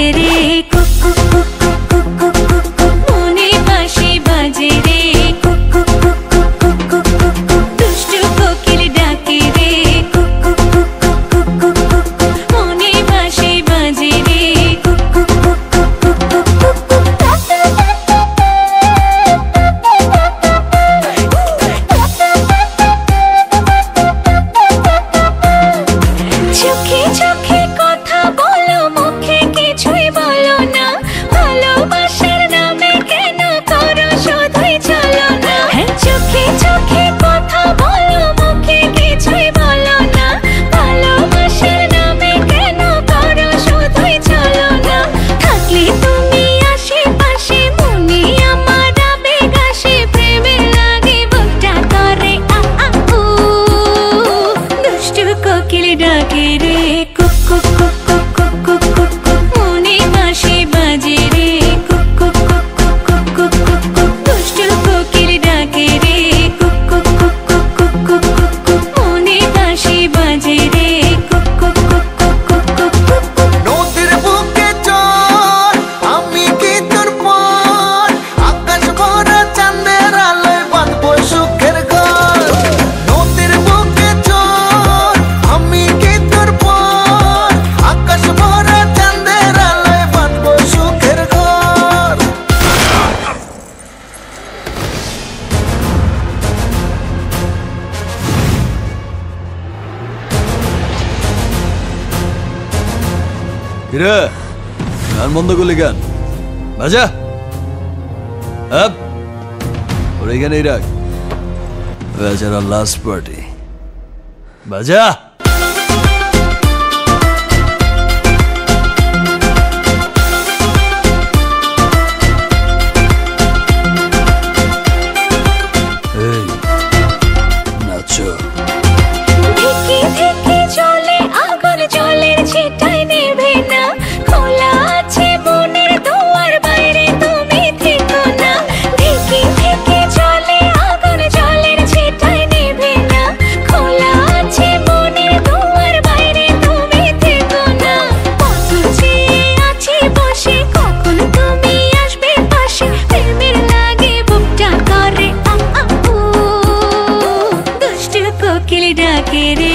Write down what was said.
ডাকে রে cook cook cook cook cook cook cook মনে বাঁশি বাজে রে cook cook cook cook cook cook cook দুষ্টু কোকিল ডাকে রে cook cook cook cook cook cook cook মনে বাঁশি বাজে রে cook cook cook cook cook cook cook চোখে চোখে কথা বলো মুখে কিছুই বলো না ভালোবাসার নামে কেন করো শুধুই চলো না চোখে চোখে কথা বলো মুখে কিছুই বলো না ভালোবাসার নামে কেন করো শুধুই চলো না থাকলে তুমি আশেপাশে মনে আমার আবেগ আসে প্রেমে লাগে বুকটা করে আ আ উ দুষ্টু কোকিল ডাকে রে cook cook cook cook cook cook cook cook মনে বাঁশি বাজে রে cook cook cook cook cook cook cook cook দুষ্টু কোকিল ডাকে রে cook cook cook cook cook cook cook cook মনে বাঁশি বাজে রে cook cook cook cook cook cook cook cook নদীর বুকে চল আমি কি তোর পর আকাশ ভরা চাঁদের আলোয় বাঁধবো সুখের ঘর নদীর বুকে চল আমি কি তোর পর আকাশ ভরা চাঁদের আলোয় বাঁধবো সুখের ঘর কিরে গান বন্ধ করলি গান বাজা আপ ওর এখানেই রাখ বেচারা লাস্ট পার্টি বাজা এই নাচো ধিকি ধিকি চলে আগুন জলের ছিটায় নেভে না খোলা আছে মনের দুয়ার বাইরে তুমি থেকো না ধিকি ধিকি চলে আগুন জলের ছিটায় নেভে না খোলা আছে মনের দুয়ার বাইরে তুমি থেকো না কত চেয়ে আছি বসে কখন তুমি আসবে পাশে প্রেমের লাগে বুকটা করে আ আ উ দুষ্টু কোকিল ডাকে রে